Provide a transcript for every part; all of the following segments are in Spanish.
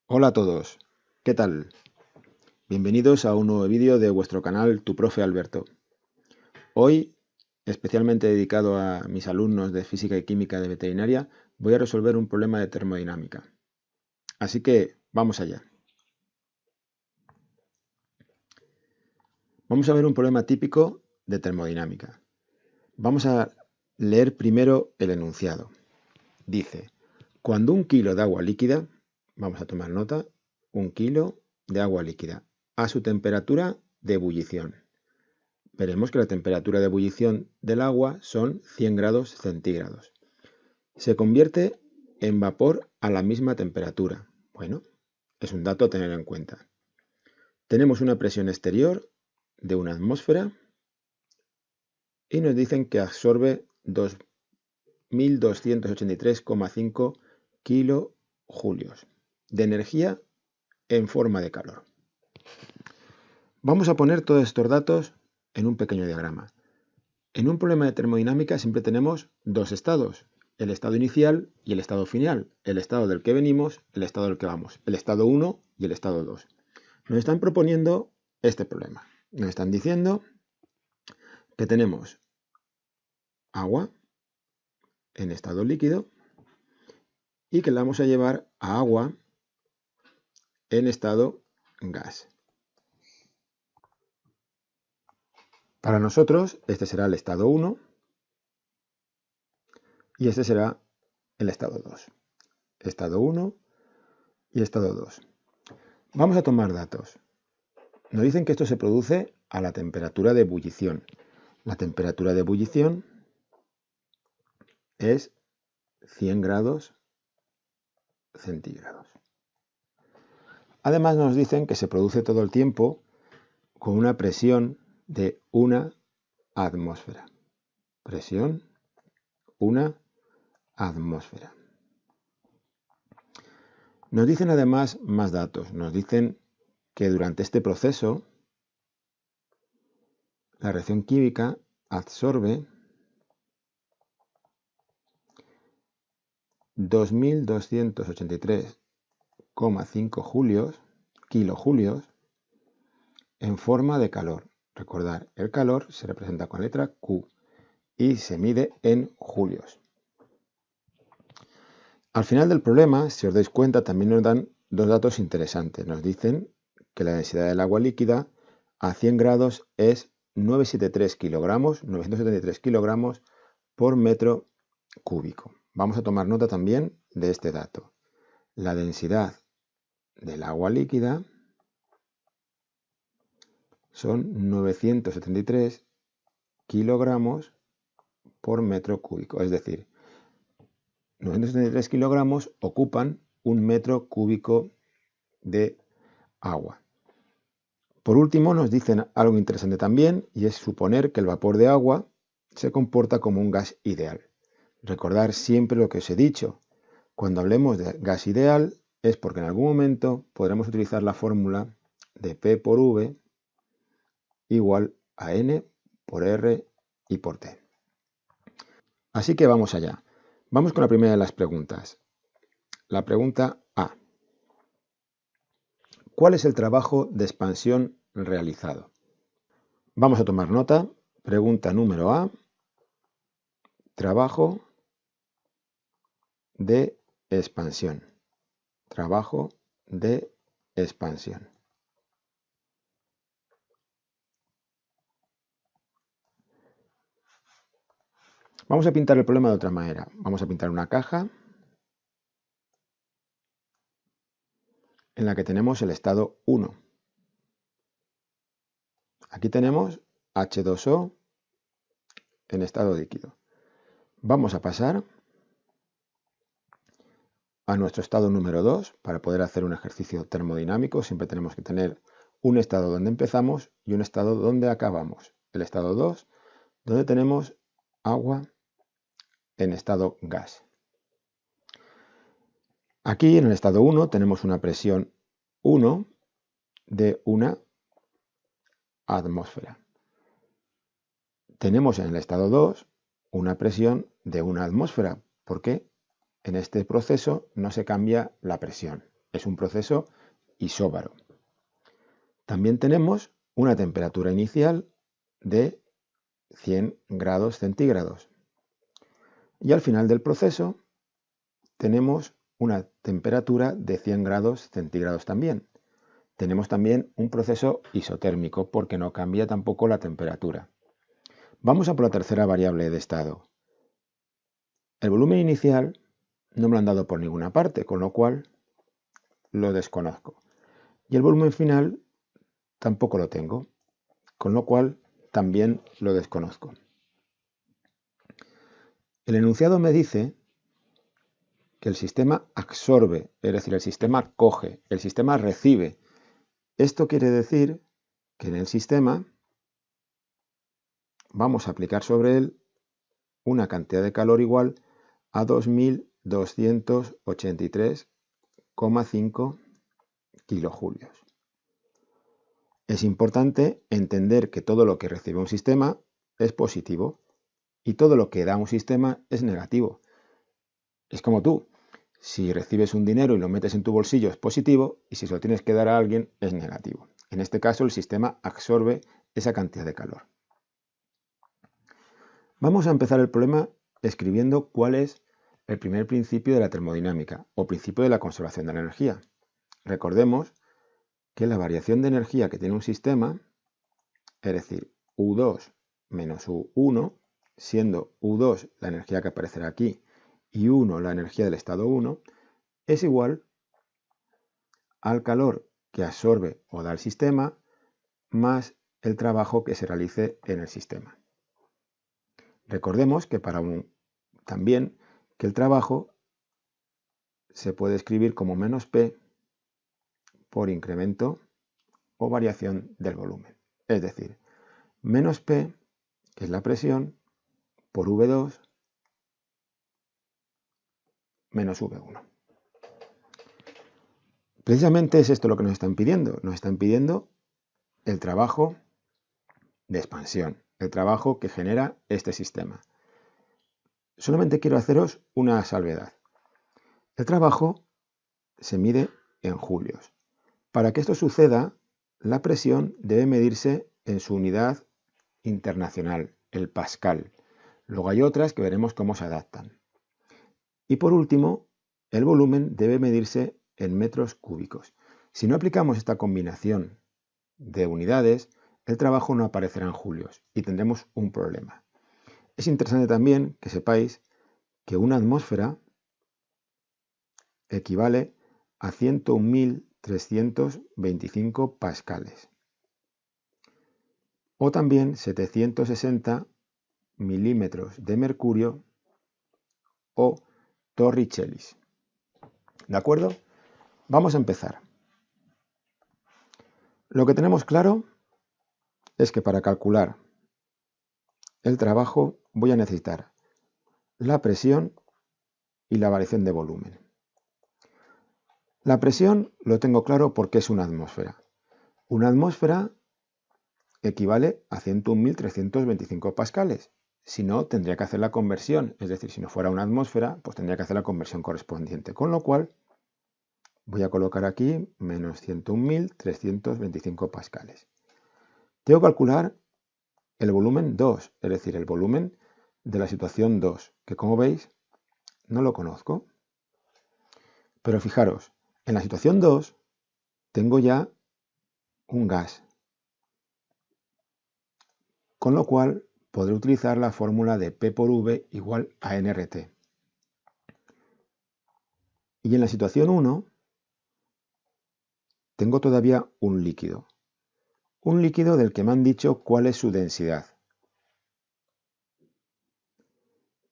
Hola a todos, ¿qué tal? Bienvenidos a un nuevo vídeo de vuestro canal Tu Profe Alberto. Hoy, especialmente dedicado a mis alumnos de Física y Química de Veterinaria, voy a resolver un problema de termodinámica. Así que, vamos allá. Vamos a ver un problema típico de termodinámica. Vamos a leer primero el enunciado. Dice, cuando 1 kilo de agua líquida, vamos a tomar nota, 1 kilo de agua líquida a su temperatura de ebullición. Veremos que la temperatura de ebullición del agua son 100 grados centígrados. Se convierte en vapor a la misma temperatura. Bueno, es un dato a tener en cuenta. Tenemos una presión exterior de 1 atmósfera y nos dicen que absorbe 2283,5 kilojulios de energía en forma de calor. Vamos a poner todos estos datos en un pequeño diagrama. En un problema de termodinámica siempre tenemos dos estados, el estado inicial y el estado final, el estado del que venimos, el estado del que vamos, el estado 1 y el estado 2. Nos están proponiendo este problema. Nos están diciendo que tenemos agua en estado líquido y que la vamos a llevar a agua en estado gas. Para nosotros este será el estado 1 y este será el estado 2. Estado 1 y estado 2. Vamos a tomar datos. Nos dicen que esto se produce a la temperatura de ebullición. La temperatura de ebullición es 100 grados centígrados. Además nos dicen que se produce todo el tiempo con una presión de 1 atmósfera. Presión 1 atmósfera. Nos dicen además más datos. Nos dicen que durante este proceso la reacción química absorbe 2283,5 kilojulios en forma de calor. Recordar, el calor se representa con la letra Q y se mide en julios. Al final del problema, si os dais cuenta, también nos dan dos datos interesantes. Nos dicen que la densidad del agua líquida a 100 grados es 973 kilogramos por metro cúbico. Vamos a tomar nota también de este dato. La densidad del agua líquida son 973 kilogramos por metro cúbico. Es decir, 973 kilogramos ocupan 1 metro cúbico de agua. Por último, nos dicen algo interesante también, y es suponer que el vapor de agua se comporta como un gas ideal. Recordar siempre lo que os he dicho. Cuando hablemos de gas ideal es porque en algún momento podremos utilizar la fórmula de P por V igual a N por R y por T. Así que vamos allá. Vamos con la primera de las preguntas. La pregunta A. ¿Cuál es el trabajo de expansión realizado? Vamos a tomar nota. Pregunta número A. Trabajo de expansión. Trabajo de expansión. Vamos a pintar el problema de otra manera. Vamos a pintar una caja en la que tenemos el estado 1. Aquí tenemos H2O en estado líquido. Vamos a pasar a nuestro estado número 2. Para poder hacer un ejercicio termodinámico siempre tenemos que tener un estado donde empezamos y un estado donde acabamos. El estado 2, donde tenemos agua en estado gas. Aquí en el estado 1 tenemos una presión 1 de 1 atmósfera. Tenemos en el estado 2 una presión de 1 atmósfera, porque en este proceso no se cambia la presión. es un proceso isóbaro. También tenemos una temperatura inicial de 100 grados centígrados. Y al final del proceso tenemos una temperatura de 100 grados centígrados también. Tenemos también un proceso isotérmico porque no cambia tampoco la temperatura. Vamos a por la tercera variable de estado. El volumen inicial no me lo han dado por ninguna parte, con lo cual lo desconozco. Y el volumen final tampoco lo tengo, con lo cual también lo desconozco. El enunciado me dice que el sistema absorbe, es decir, el sistema coge, el sistema recibe. Esto quiere decir que en el sistema vamos a aplicar sobre él una cantidad de calor igual a 2283,5 kilojulios. Es importante entender que todo lo que recibe un sistema es positivo y todo lo que da un sistema es negativo. Es como tú, si recibes un dinero y lo metes en tu bolsillo es positivo y si se lo tienes que dar a alguien es negativo. En este caso el sistema absorbe esa cantidad de calor. Vamos a empezar el problema escribiendo cuál es el primer principio de la termodinámica o principio de la conservación de la energía. Recordemos que la variación de energía que tiene un sistema, es decir, U2 menos U1, siendo U2 la energía que aparecerá aquí y 1 la energía del estado 1, es igual al calor que absorbe o da el sistema más el trabajo que se realice en el sistema. Recordemos que también que el trabajo se puede escribir como menos P por incremento o variación del volumen. Es decir, menos P, que es la presión, por V2 menos V1. Precisamente es esto lo que nos están pidiendo. Nos están pidiendo el trabajo de expansión, el trabajo que genera este sistema. Solamente quiero haceros una salvedad. El trabajo se mide en julios. Para que esto suceda, la presión debe medirse en su unidad internacional, el pascal. Luego hay otras que veremos cómo se adaptan. Y por último, el volumen debe medirse en metros cúbicos. Si no aplicamos esta combinación de unidades, el trabajo no aparecerá en julios y tendremos un problema. Es interesante también que sepáis que una atmósfera equivale a 101.325 pascales o también 760 milímetros de mercurio o torricellis. ¿De acuerdo? Vamos a empezar. Lo que tenemos claro es que para calcular el trabajo voy a necesitar la presión y la variación de volumen. La presión lo tengo claro porque es una atmósfera. Una atmósfera equivale a 101.325 pascales. Si no, tendría que hacer la conversión. Es decir, si no fuera una atmósfera, pues tendría que hacer la conversión correspondiente. Con lo cual, voy a colocar aquí menos 101.325 pascales. Tengo que calcular el volumen 2, es decir, el volumen de la situación 2, que como veis, no lo conozco. Pero fijaros, en la situación 2 tengo ya un gas, con lo cual podré utilizar la fórmula de P por V igual a nRT. Y en la situación 1 tengo todavía un líquido del que me han dicho cuál es su densidad.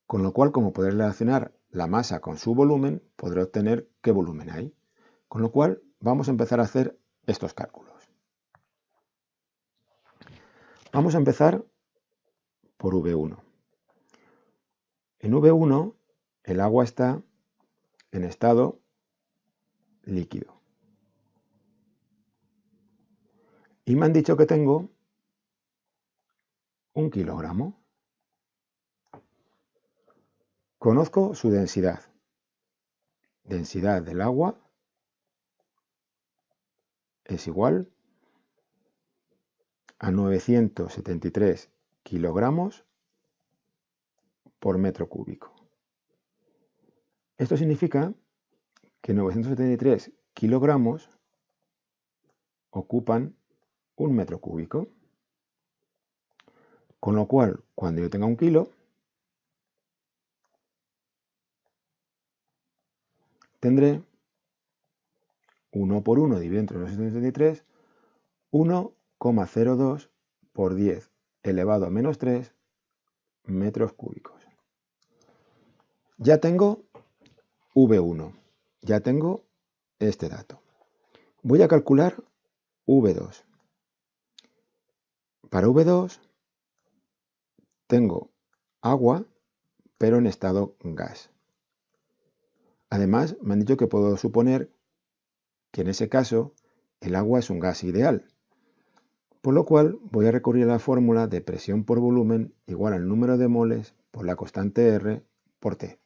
Con lo cual, como podré relacionar la masa con su volumen, podré obtener qué volumen hay. Con lo cual, vamos a empezar a hacer estos cálculos. Vamos a empezar por V1. En V1, el agua está en estado líquido. Y me han dicho que tengo 1 kilogramo. Conozco su densidad. Densidad del agua es igual a 973 kilogramos por metro cúbico. Esto significa que 973 kilogramos ocupan un metro cúbico. Con lo cual, cuando yo tenga un kilo, tendré 1 por 1 dividido entre 973, 1,02 por 10 elevado a menos 3 metros cúbicos. Ya tengo V1, ya tengo este dato. Voy a calcular V2. Para V2 tengo agua, pero en estado gas. Además, me han dicho que puedo suponer que en ese caso el agua es un gas ideal. Por lo cual voy a recurrir a la fórmula de presión por volumen igual al número de moles por la constante R por T.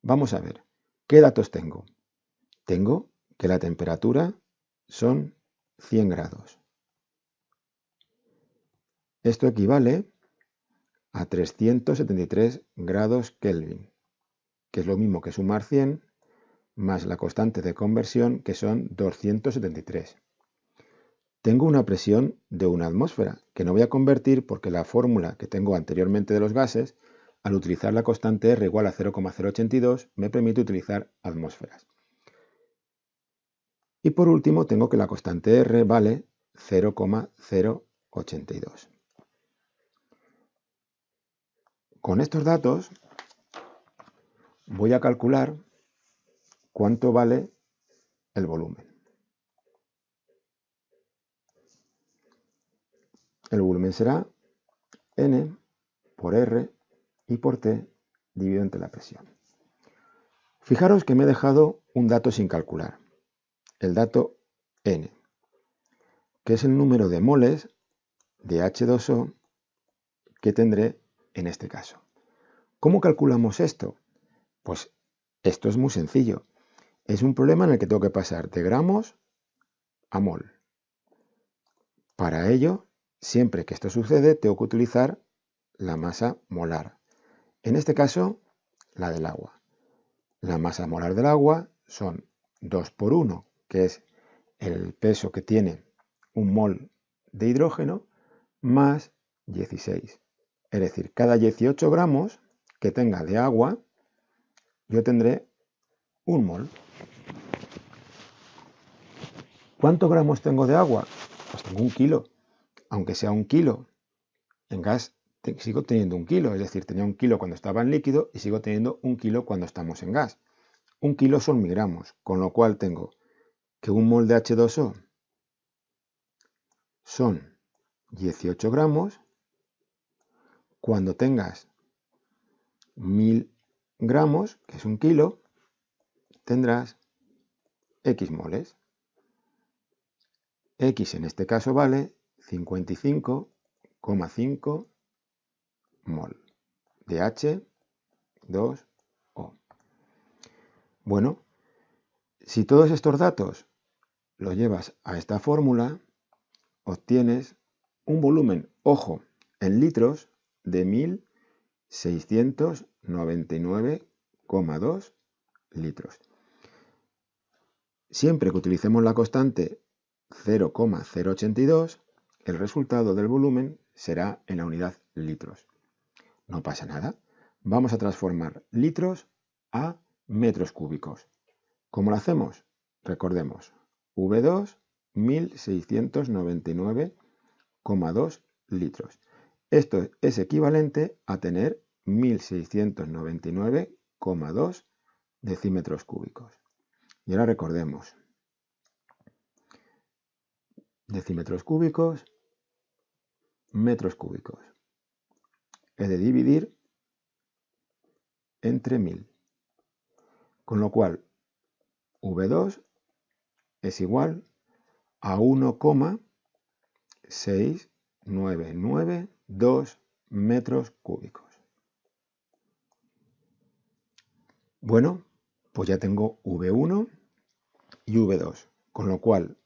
Vamos a ver, ¿qué datos tengo? Tengo que la temperatura son 100 grados. Esto equivale a 373 grados Kelvin, que es lo mismo que sumar 100 más la constante de conversión, que son 273. Tengo una presión de una atmósfera, que no voy a convertir porque la fórmula que tengo anteriormente de los gases, al utilizar la constante R igual a 0,082, me permite utilizar atmósferas. Y por último, tengo que la constante R vale 0,082. Con estos datos voy a calcular cuánto vale el volumen. El volumen será N por R y por T dividido entre la presión. Fijaros que me he dejado un dato sin calcular, el dato N, que es el número de moles de H2O que tendré en este caso. ¿Cómo calculamos esto? Pues esto es muy sencillo. Es un problema en el que tengo que pasar de gramos a mol. Para ello, siempre que esto sucede, tengo que utilizar la masa molar. En este caso, la del agua. La masa molar del agua son 2 por 1, que es el peso que tiene un mol de hidrógeno, más 16. Es decir, cada 18 gramos que tenga de agua, yo tendré un mol. ¿Cuántos gramos tengo de agua? Pues tengo un kilo. Aunque sea un kilo, en gas sigo teniendo un kilo. Es decir, tenía un kilo cuando estaba en líquido y sigo teniendo un kilo cuando estamos en gas. Un kilo son miligramos, con lo cual tengo que un mol de H2O son 18 gramos. Cuando tengas 1000 gramos, que es un kilo, tendrás X moles. X en este caso vale 55,5 mol de H2O. Bueno, si todos estos datos los llevas a esta fórmula, obtienes un volumen, ojo, en litros, de 1699,2 litros. Siempre que utilicemos la constante 0,082, el resultado del volumen será en la unidad litros. No pasa nada. Vamos a transformar litros a metros cúbicos. ¿Cómo lo hacemos? Recordemos, V2, 1699,2 litros. Esto es equivalente a tener 1699,2 decímetros cúbicos. Y ahora recordemos, decímetros cúbicos, metros cúbicos. He de dividir entre 1000. Con lo cual, V2 es igual a 1,6992 metros cúbicos. Bueno, pues ya tengo V1 y V2. Con lo cual,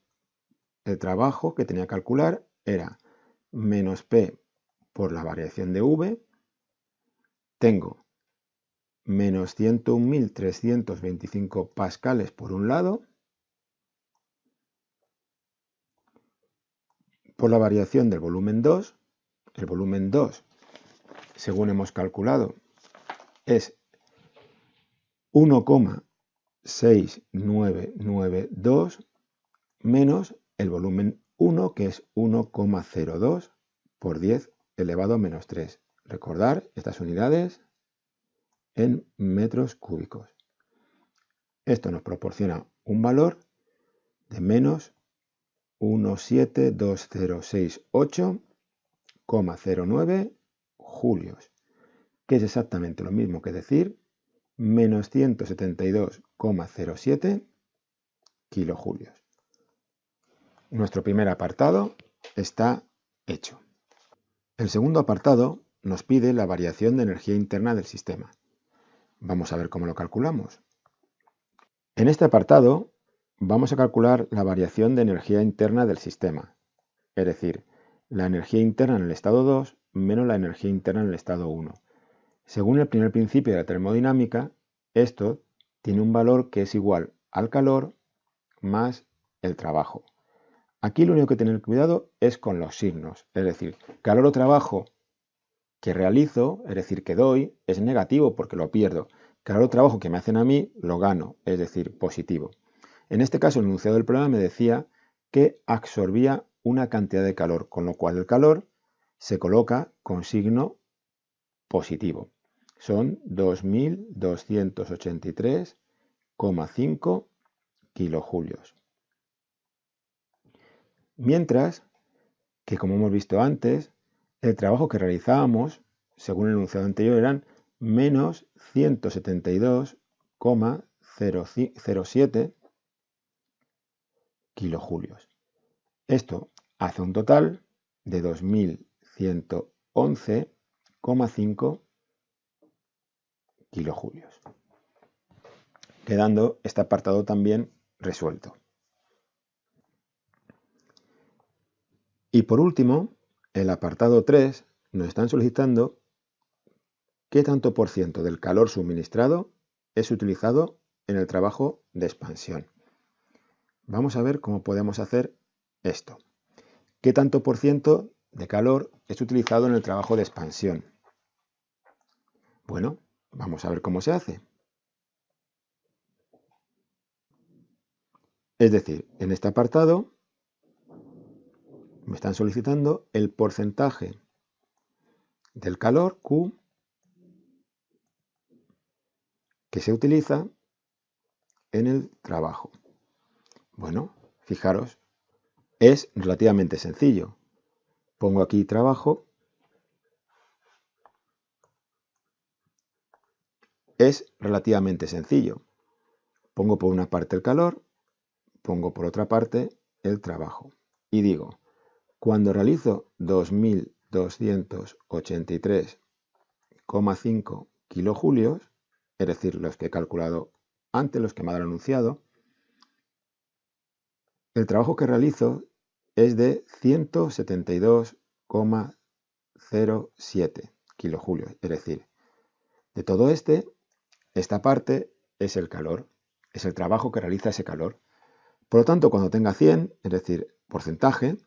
el trabajo que tenía que calcular era menos P por la variación de V. Tengo menos 101.325 pascales por un lado, por la variación del volumen 2. El volumen 2, según hemos calculado, es 1,6992 menos el volumen 1, que es 1,02 por 10 elevado a menos 3. Recordar estas unidades en metros cúbicos. Esto nos proporciona un valor de menos 172068,09 julios, que es exactamente lo mismo que decir menos 172,07 kilojulios. Nuestro primer apartado está hecho. El segundo apartado nos pide la variación de energía interna del sistema. Vamos a ver cómo lo calculamos. En este apartado vamos a calcular la variación de energía interna del sistema, es decir, la energía interna en el estado 2 menos la energía interna en el estado 1. Según el primer principio de la termodinámica, esto tiene un valor que es igual al calor más el trabajo. Aquí lo único que tener cuidado es con los signos, es decir, calor o trabajo que realizo, es decir, que doy, es negativo porque lo pierdo. Calor o trabajo que me hacen a mí, lo gano, es decir, positivo. En este caso, el enunciado del problema me decía que absorbía una cantidad de calor, con lo cual el calor se coloca con signo positivo. Son 2.283,5 kilojulios. Mientras que, como hemos visto antes, el trabajo que realizábamos, según el enunciado anterior, eran menos 172,07 kilojulios. Esto hace un total de 2.111,5 kilojulios, quedando este apartado también resuelto. Y por último, el apartado 3 nos están solicitando qué tanto por ciento del calor suministrado es utilizado en el trabajo de expansión. Vamos a ver cómo podemos hacer esto. ¿Qué tanto por ciento de calor es utilizado en el trabajo de expansión? Bueno, vamos a ver cómo se hace. Es decir, en este apartado me están solicitando el porcentaje del calor Q que se utiliza en el trabajo. Bueno, fijaros, es relativamente sencillo. Pongo aquí trabajo. Es relativamente sencillo. Pongo por una parte el calor, pongo por otra parte el trabajo. Y digo, cuando realizo 2.283,5 kilojulios, es decir, los que he calculado antes, los que me han anunciado, el trabajo que realizo es de 172,07 kilojulios. Es decir, de todo esta parte es el calor, es el trabajo que realiza ese calor. Por lo tanto, cuando tenga 100, es decir, porcentaje,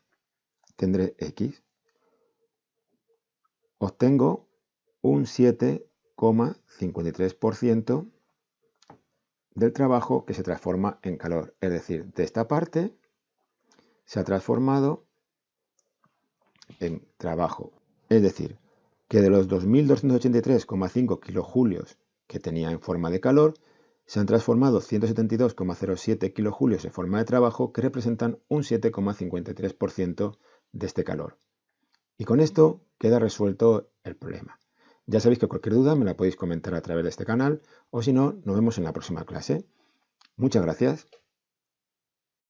tendré X. Obtengo un 7,53% del trabajo que se transforma en calor. Es decir, de esta parte se ha transformado en trabajo. Es decir, que de los 2.283,5 kilojulios que tenía en forma de calor, se han transformado 172,07 kilojulios en forma de trabajo, que representan un 7,53% de este calor. Y con esto queda resuelto el problema. Ya sabéis que cualquier duda me la podéis comentar a través de este canal, o si no, nos vemos en la próxima clase. Muchas gracias.